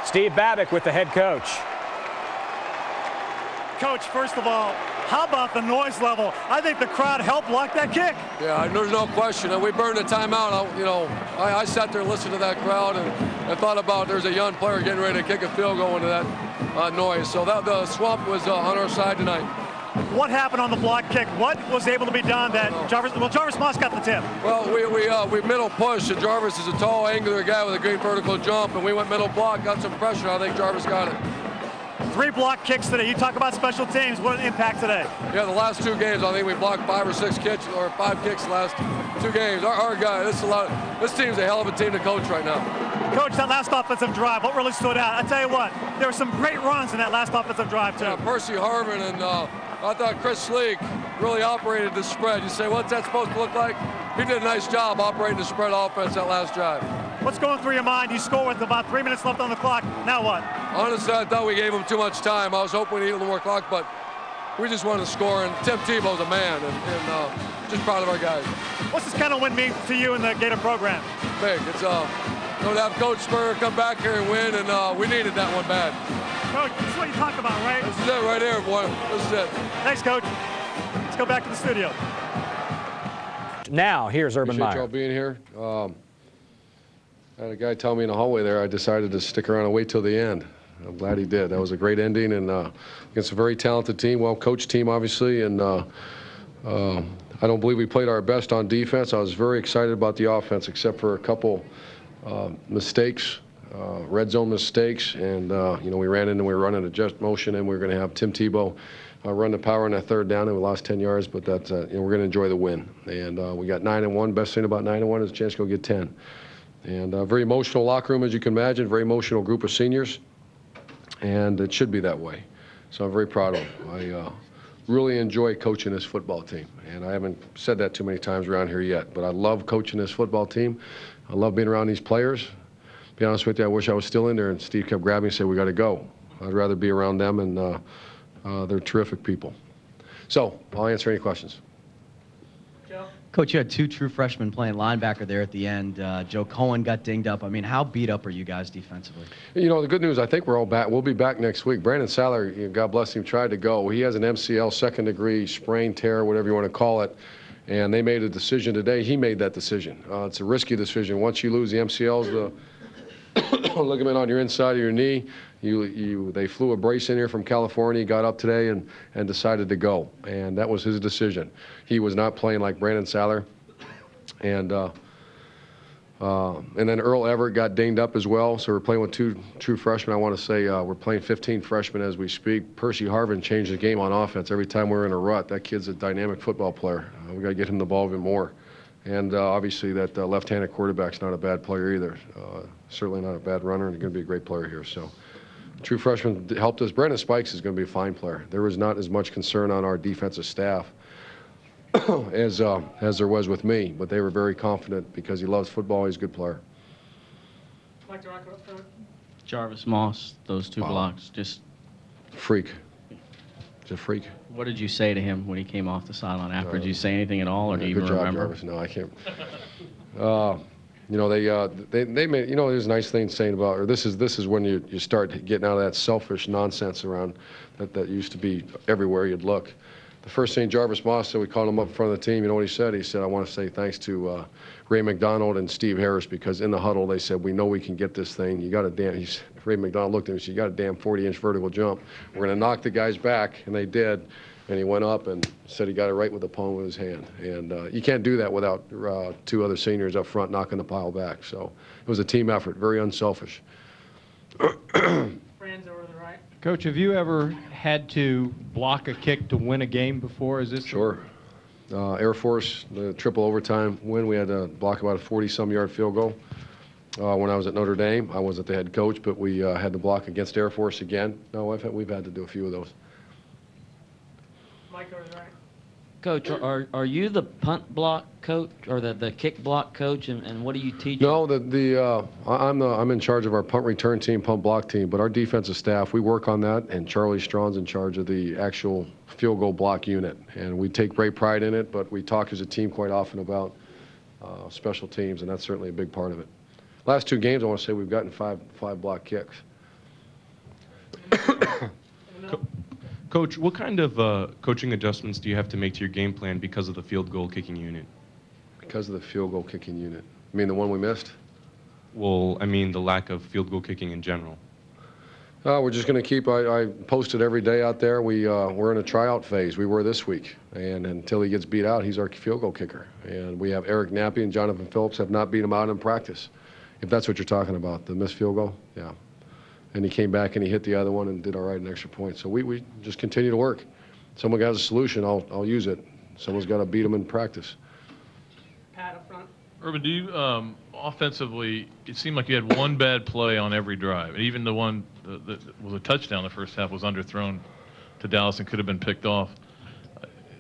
Steve Babick with the head coach. Coach, first of all, how about the noise level? I think the crowd helped block that kick. Yeah, there's no question. We burned a timeout. I sat there and listened to that crowd and thought about there's a young player getting ready to kick a field goal into that noise. So the swamp was on our side tonight. What happened on the block kick? What was able to be done that Jarvis Moss got the tip? Well, we middle pushed, and Jarvis is a tall, angular guy with a great vertical jump, and we went middle block, got some pressure. I think Jarvis got it. 3 block kicks today. You talk about special teams. What an impact today. Yeah, the last 2 games, I think we blocked 5 or 6 kicks, or 5 kicks the last 2 games. Our guy, this team's a hell of a team to coach right now. Coach, that last offensive drive, what really stood out? I tell you what, there were some great runs in that last offensive drive, too. Yeah, Percy Harvin and I thought Chris Sleek really operated the spread. You say, what's that supposed to look like? He did a nice job operating the spread offense that last drive. What's going through your mind? You score with about 3 minutes left on the clock. Now what? Honestly, I thought we gave him too much time. I was hoping we needed a little more clock, but we just wanted to score. And Tim Tebow's a man, and just proud of our guys. What's this kind of win mean to you in the Gator program? Big. It's to have Coach Spurrier come back here and win, and we needed that one bad. Coach, this is what you talk about, right? This is it right here, boy. This is it. Thanks, Coach. Let's go back to the studio. Now, here's Urban Meyer. Appreciate y'all being here. I had a guy tell me in the hallway there I decided to stick around and wait till the end. I'm glad he did. That was a great ending, and against a very talented team, well-coached team, obviously, and I don't believe we played our best on defense. I was very excited about the offense, except for a couple mistakes, red zone mistakes, and we ran in and we were running a just motion, and we were going to have Tim Tebow run the power on that 3rd down, and we lost 10 yards, but that's we're going to enjoy the win. And we got 9-1. Best thing about 9-1 is a chance to go get 10. And a very emotional locker room, as you can imagine, very emotional group of seniors, and it should be that way. So I'm very proud of them. I really enjoy coaching this football team, and I haven't said that too many times around here yet, but I love coaching this football team. I love being around these players. To be honest with you, I wish I was still in there, and Steve kept grabbing me and said, we got to go. I'd rather be around them, and they're terrific people. So I'll answer any questions. Coach, you had 2 true freshmen playing linebacker there at the end. Joe Cohen got dinged up. I mean, how beat up are you guys defensively? The good news, I think we're all back. We'll be back next week. Brandon Saller, God bless him, tried to go. He has an MCL, 2nd-degree sprain, tear, whatever you want to call it. And they made a decision today. He made that decision. It's a risky decision. Once you lose the MCLs, the ligament on your inside of your knee, they flew a brace in here from California, got up today and decided to go, and that was his decision. He was not playing like Brandon Saller, and then Earl Everett got dinged up as well, so we're playing with 2 true freshmen. I want to say we're playing 15 freshmen as we speak. Percy Harvin changed the game on offense. Every time we're in a rut, that kid's a dynamic football player. We got to get him the ball even more. And obviously that left-handed quarterback's not a bad player either. Certainly not a bad runner, and he's going to be a great player here. So true freshman helped us. Brandon Spikes is going to be a fine player. There was not as much concern on our defensive staff as there was with me, but they were very confident because he loves football. He's a good player. Jarvis Moss, those 2 blocks, just freak. He's a freak. What did you say to him when he came off the sideline after? Did you say anything at all, or do you even remember? Jarvis. No, I can't. They made, there's a nice thing saying about, or this is when you start getting out of that selfish nonsense around that used to be everywhere you'd look. The first thing Jarvis Moss said, we called him up in front of the team. You know what he said? He said, I want to say thanks to Ray McDonald and Steve Harris, because in the huddle they said, we know we can get this thing. You got a Ray McDonald looked at him and said, you got a damn 40-inch vertical jump. We're going to knock the guys back, and they did. And he went up and said he got it right with the palm of his hand. And you can't do that without 2 other seniors up front knocking the pile back. So it was a team effort, very unselfish. Friends over the right. Coach, have you ever had to block a kick to win a game before? Is this sure? Air Force, the triple overtime win, we had to block about a 40-some-yard field goal. When I was at Notre Dame, I wasn't the head coach, but we had to block against Air Force again. No, we've had to do a few of those. Mike over the right. Coach, are you the punt block coach or the kick block coach, and what do you teach? No, I'm in charge of our punt return team, punt block team, but our defensive staff, we work on that, and Charlie Strawn's in charge of the actual field goal block unit, and we take great pride in it, but we talk as a team quite often about special teams, and that's certainly a big part of it. Last 2 games, I want to say we've gotten five block kicks, Coach, what kind of coaching adjustments do you have to make to your game plan because of the field goal kicking unit? Because of the field goal kicking unit. You mean the one we missed? Well, I mean the lack of field goal kicking in general. We're just going to keep, I post it every day out there. We're in a tryout phase. We were this week. And until he gets beat out, he's our field goal kicker. And we have Eric Nappy and Jonathan Phillips have not beat him out in practice. If that's what you're talking about, the missed field goal, yeah. And he came back and he hit the other one and did all right in extra points. So we just continue to work. Someone has a solution, I'll use it. Someone's got to beat him in practice. Pat up front. Urban, do you offensively? It seemed like you had one bad play on every drive, and even the one that was a touchdown the first half was underthrown to Dallas and could have been picked off.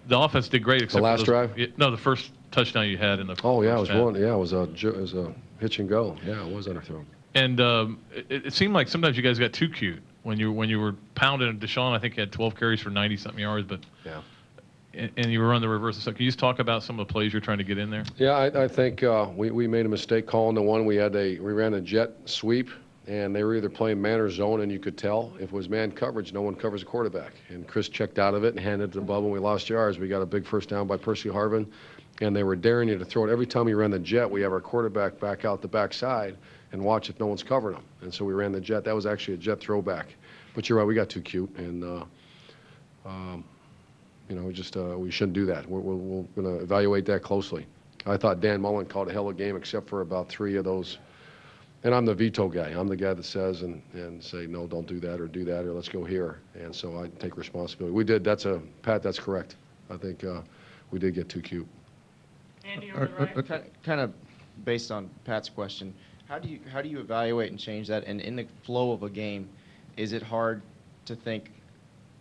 The offense did great, except the last for drive. No, the first touchdown you had in the. Oh yeah, it was half. one. Yeah, it was a hitch and go. Yeah, it was underthrown. And it seemed like sometimes you guys got too cute when you were pounding Deshaun. I think he had 12 carries for 90-something yards, but yeah. And you were on the reverse. So can you just talk about some of the plays you're trying to get in there? Yeah, I think we made a mistake calling the one. We ran a jet sweep, and they were either playing man or zone, and you could tell if it was man coverage, no one covers a quarterback. And Chris checked out of it and handed it to Bubba, and we lost yards. We got a big first down by Percy Harvin, and they were daring you to throw it. Every time we ran the jet, we have our quarterback back out the backside and watch if no one's covering him. And so we ran the jet. That was actually a jet throwback. But you're right, we got too cute, and we shouldn't do that. We're going to evaluate that closely. I thought Dan Mullen called a hell of a game except for about 3 of those. And I'm the veto guy. I'm the guy that says and say, no, don't do that or let's go here. And so I take responsibility. We did. Pat, that's correct. I think we did get too cute. Andy on the right. Kind of based on Pat's question, how do you evaluate and change that? And in the flow of a game, is it hard to think,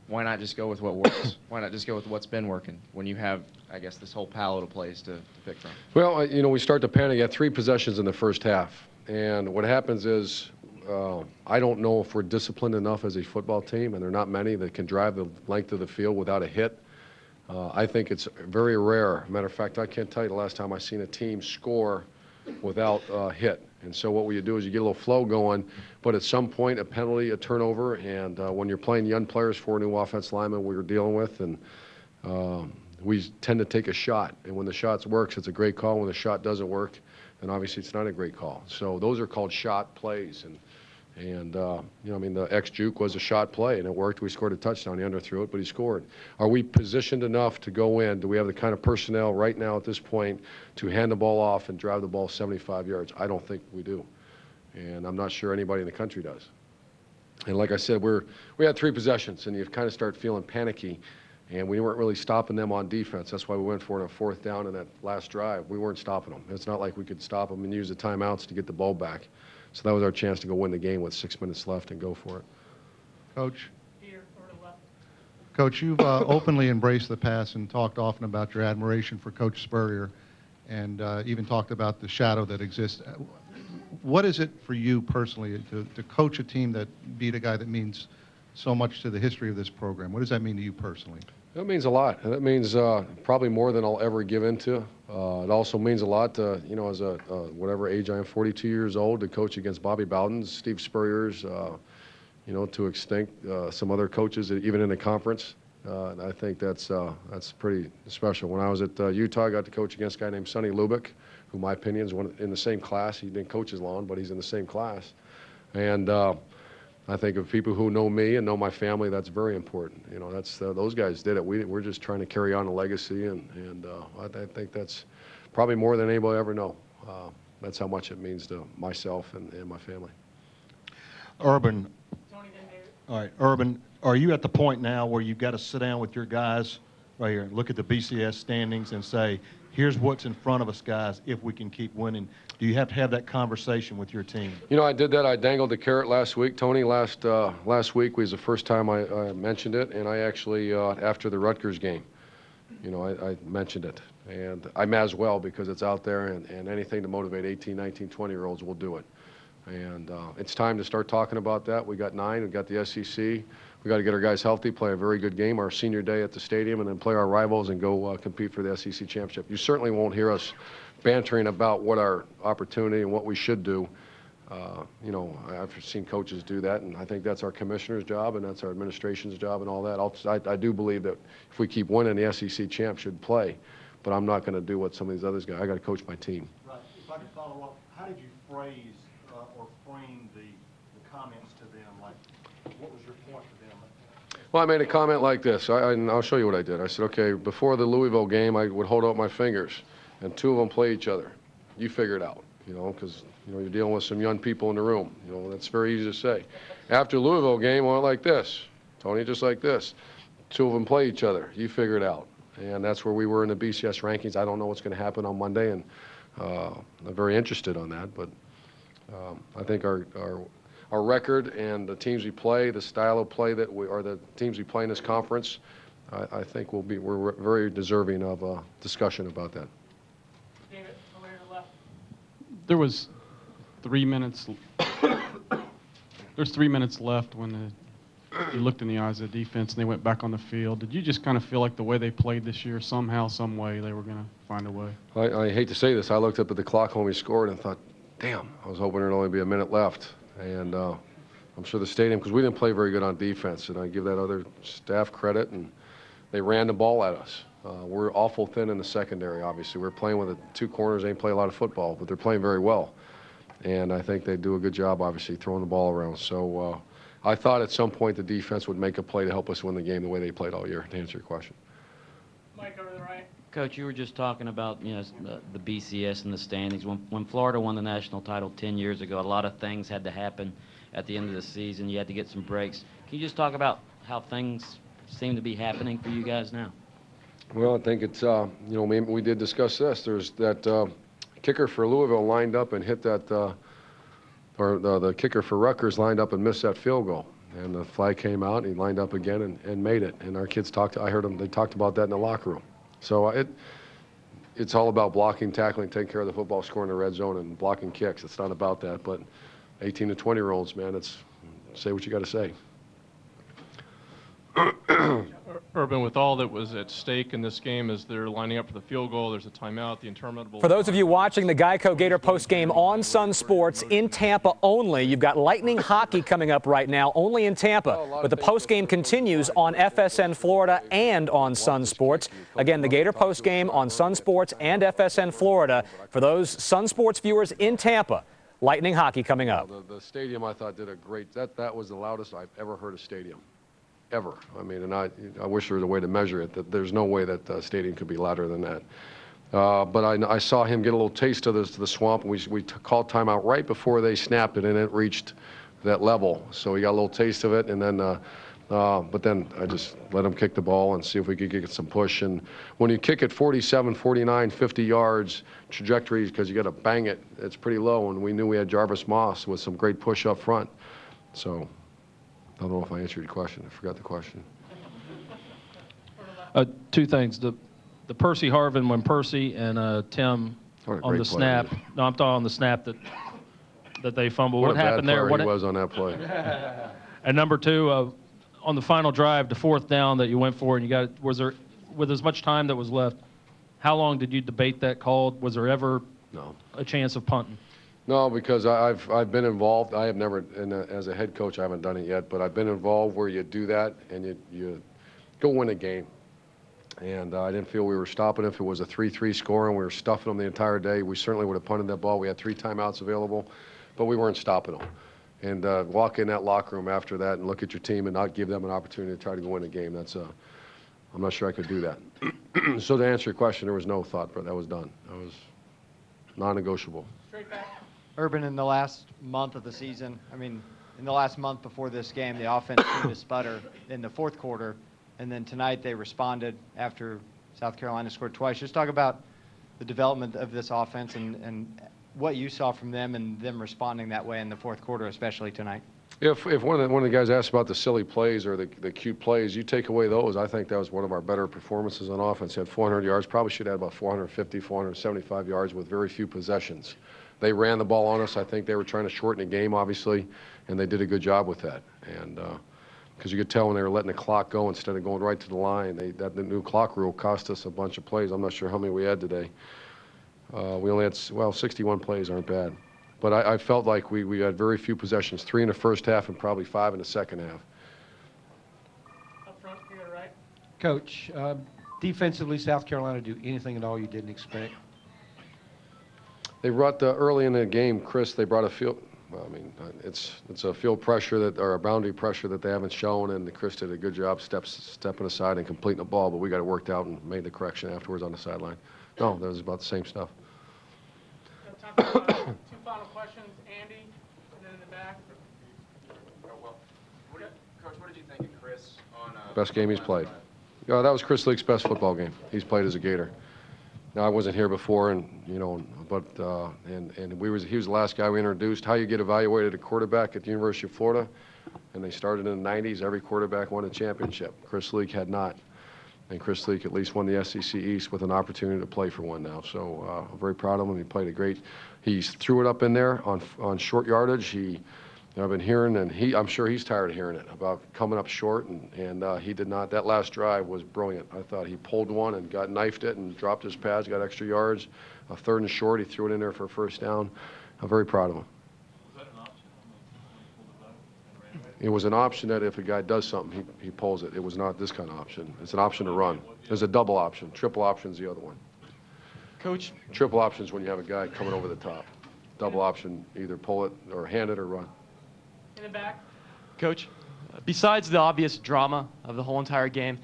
why not just go with what works? Why not just go with what's been working when you have, I guess, this whole palette of plays to pick from? Well, we start to panic. You had 3 possessions in the first half. And what happens is I don't know if we're disciplined enough as a football team, and there are not many that can drive the length of the field without a hit. I think it's very rare. Matter of fact, I can't tell you the last time I've seen a team score without a hit. And so what you do is you get a little flow going, but at some point a penalty, a turnover, and when you're playing young players, 4 new offensive linemen we were dealing with, and we tend to take a shot. And when the shot works, it's a great call. When the shot doesn't work, then obviously it's not a great call. So those are called shot plays. And the X-Juke was a shot play, and it worked. We scored a touchdown. He underthrew it, but he scored. Are we positioned enough to go in? Do we have the kind of personnel right now at this point to hand the ball off and drive the ball 75 yards? I don't think we do. And I'm not sure anybody in the country does. And like I said, we had 3 possessions, and you kind of start feeling panicky, and we weren't really stopping them on defense. That's why we went for it on 4th down in that last drive. We weren't stopping them. It's not like we could stop them and use the timeouts to get the ball back. So that was our chance to go win the game with 6 minutes left and go for it. Coach? Here, or to left. Coach, you've openly embraced the pass and talked often about your admiration for Coach Spurrier, and even talked about the shadow that exists. What is it for you personally to coach a team that beat a guy that means so much to the history of this program? What does that mean to you personally? That means a lot. That means probably more than I'll ever give into. It also means a lot to, as a whatever age I am, 42 years old, to coach against Bobby Bowden's, Steve Spurrier's, to extinct some other coaches, even in the conference. And I think that's pretty special. When I was at Utah, I got to coach against a guy named Sonny Lubick, who, in my opinion, is in the same class. He didn't coach as long, but he's in the same class. And I think of people who know me and know my family, that's very important. Those guys did it. We're just trying to carry on a legacy, and I think that's probably more than anybody ever know. That's how much it means to myself and my family. Urban. All right, Urban, are you at the point now where you've got to sit down with your guys right here and look at the BCS standings and say, here's what's in front of us, guys, if we can keep winning? Do you have to have that conversation with your team? I did that. I dangled the carrot last week, Tony. Last week was the first time I mentioned it, and I actually, after the Rutgers game, I mentioned it. And I may as well, because it's out there, and anything to motivate 18, 19, 20-year-olds, we'll do it. And it's time to start talking about that. We got 9. We got the SEC. We got to get our guys healthy, play a very good game, our senior day at the stadium, and then play our rivals and go compete for the SEC championship. You certainly won't hear us bantering about what our opportunity and what we should do. You know, I've seen coaches do that, and I think that's our commissioner's job and that's our administration's job and all that. I do believe that if we keep winning, the SEC champ should play, but I'm not going to do what some of these others got. I got to coach my team. Right. If I could follow up, how did you phrase or frame the comments to them? Like, what was your point to them? Well, I made a comment like this, and I'll show you what I did. I said, okay, before the Louisville game, I would hold out my fingers, and two of them play each other. You figure it out, you know, because you know, you're dealing with some young people in the room. You know, that's very easy to say. After Louisville game, I went like this. Tony, just like this. Two of them play each other. You figure it out. And that's where we were in the BCS rankings. I don't know what's going to happen on Monday, and I'm very interested on that. But I think our record and the teams we play, the style of play that or the teams we play in this conference, I think we're very deserving of a discussion about that. David, over to the left. There was 3 minutes. There's 3 minutes left when you looked in the eyes of the defense and they went back on the field. Did you just kind of feel like the way they played this year, somehow, some way, they were going to find a way? I hate to say this. I looked up at the clock when we scored and thought, damn, I was hoping there'd only be a minute left. And I'm sure the stadium, because we didn't play very good on defense, and I give that other staff credit, and they ran the ball at us. We're awful thin in the secondary, obviously. We're playing with the two corners. They didn't play a lot of football, but they're playing very well. And I think they do a good job, obviously, throwing the ball around. So I thought at some point the defense would make a play to help us win the game the way they played all year, to answer your question. Mike, over to the right. Coach, you were just talking about, you know, the BCS and the standings. When Florida won the national title 10 years ago, a lot of things had to happen at the end of the season. You had to get some breaks. Can you just talk about how things seem to be happening for you guys now? Well, I think it's, you know, we did discuss this. There's that kicker for Louisville lined up and hit that, or the kicker for Rutgers lined up and missed that field goal. And the flag came out, and he lined up again and made it. And our kids talked, I heard them, they talked about that in the locker room. So it's all about blocking, tackling, taking care of the football, scoring the red zone, and blocking kicks. It's not about that. But 18 to 20-year-olds, man, it's say what you got to say. Urban, with all that was at stake in this game as they're lining up for the field goal, there's a timeout, the interminable. For those of you watching the Geico Gator postgame on Sun Sports in Tampa only, you've got Lightning hockey coming up right now, only in Tampa. But the postgame continues on FSN Florida and on Sun Sports. Again, the Gator postgame on Sun Sports and FSN Florida. For those Sun Sports viewers in Tampa, Lightning hockey coming up. The stadium, I thought, did a great, that was the loudest I've ever heard a stadium. Ever. I mean, and I wish there was a way to measure it. That there's no way that the stadium could be louder than that. But I saw him get a little taste of the swamp, and we called timeout right before they snapped it, and it reached that level. So he got a little taste of it, and then, but then I just let him kick the ball and see if we could get some push. And when you kick it 47, 49, 50 yards, trajectories, because you got to bang it, it's pretty low. And we knew we had Jarvis Moss with some great push up front. So. I don't know if I answered your question. I forgot the question. Two things. The Percy Harvin, when Percy and Tim on the snap. No, I'm talking on the snap that they fumbled. What happened there? What he was on that play. And number two, on the final drive, the fourth down that you went for, and you got, was there, with as much time that was left, how long did you debate that call? Was there ever a chance of punting? No, because I've been involved. I have never, as a head coach, I haven't done it yet, but I've been involved where you do that and you go win a game. And I didn't feel we were stopping. If it was a 3-3 score and we were stuffing them the entire day, we certainly would have punted that ball. We had 3 timeouts available, but we weren't stopping them. And walk in that locker room after that and look at your team and not give them an opportunity to try to go win a game. That's I'm not sure I could do that. So to answer your question, there was no thought, but that was done. That was non-negotiable. Straight back. Urban, in the last month of the season, I mean, in the last month before this game, the offense seemed to sputter in the fourth quarter, and then tonight they responded after South Carolina scored twice. Just talk about the development of this offense and what you saw from them and them responding that way in the fourth quarter, especially tonight. If one of the guys asked about the silly plays or the cute plays, you take away those, I think that was one of our better performances on offense. He had 400 yards, probably should have about 450, 475 yards with very few possessions. They ran the ball on us. I think they were trying to shorten the game, obviously, and they did a good job with that. And because you could tell when they were letting the clock go instead of going right to the line, the new clock rule cost us a bunch of plays. I'm not sure how many we had today. We only had, well, 61 plays aren't bad. But I felt like we had very few possessions, 3 in the first half and probably 5 in the second half. Up front, you got it right. Coach, defensively, South Carolina do anything at all you didn't expect? They brought early in the game, Chris. They brought a field. Well, I mean, it's a field pressure or a boundary pressure that they haven't shown, and Chris did a good job stepping aside and completing the ball. But we got it worked out and made the correction afterwards on the sideline. No, that was about the same stuff. Time for two final questions, Andy, and then in the back. Coach, what did you think of Chris on Best game he's played. That was Chris Leake's best football game he's played as a Gator. Now I wasn't here before, and but he was the last guy we introduced. How you get evaluated a quarterback at the University of Florida, and they started in the '90s. Every quarterback won a championship. Chris Leake had not, and Chris Leake at least won the SEC East with an opportunity to play for one now. So I'm very proud of him. He played a great. He threw it up in there on short yardage. I've been hearing, and I'm sure he's tired of hearing it about coming up short, and he did not. That last drive was brilliant. I thought he pulled one and knifed it and dropped his pads, got extra yards. A 3rd and short, he threw it in there for a first down. I'm very proud of him. Was that an option? It was an option that if a guy does something, he pulls it. It was not this kind of option. It's an option to run. There's a double option. Triple option's the other one. Coach? Triple option's when you have a guy coming over the top. Double option, either pull it or hand it or run. In the back. Coach, besides the obvious drama of the whole entire game,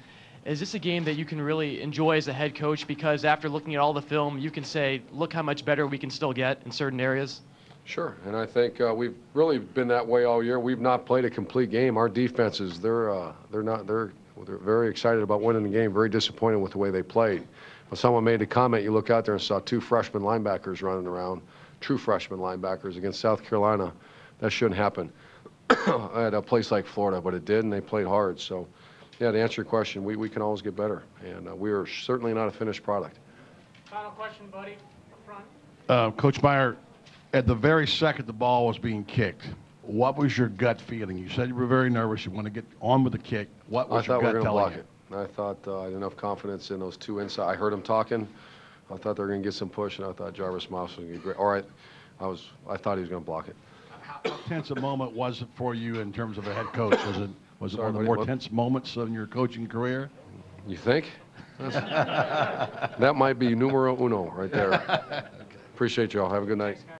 is this a game that you can really enjoy as a head coach because after looking at all the film, you can say, look how much better we can still get in certain areas? Sure, and I think we've really been that way all year. We've not played a complete game. Our defenses, they're very excited about winning the game, very disappointed with the way they played. When someone made the comment, you look out there and saw 2 freshman linebackers running around, true freshman linebackers against South Carolina. That shouldn't happen at a place like Florida, but it did, and they played hard. So, yeah, to answer your question, we can always get better, and we are certainly not a finished product. Final question, buddy, up front. Coach Meyer, at the very second the ball was being kicked, what was your gut feeling? You said you were very nervous. You want to get on with the kick. What was your gut telling you? I thought I had enough confidence in those 2 inside. I heard them talking. I thought they were going to get some push, and I thought Jarvis Moss was going to get great. All right, I thought he was going to block it. How tense a moment was it for you in terms of a head coach? Was it one of the more tense moments in your coaching career? You think? That might be numero uno right there. Appreciate y'all. Have a good night.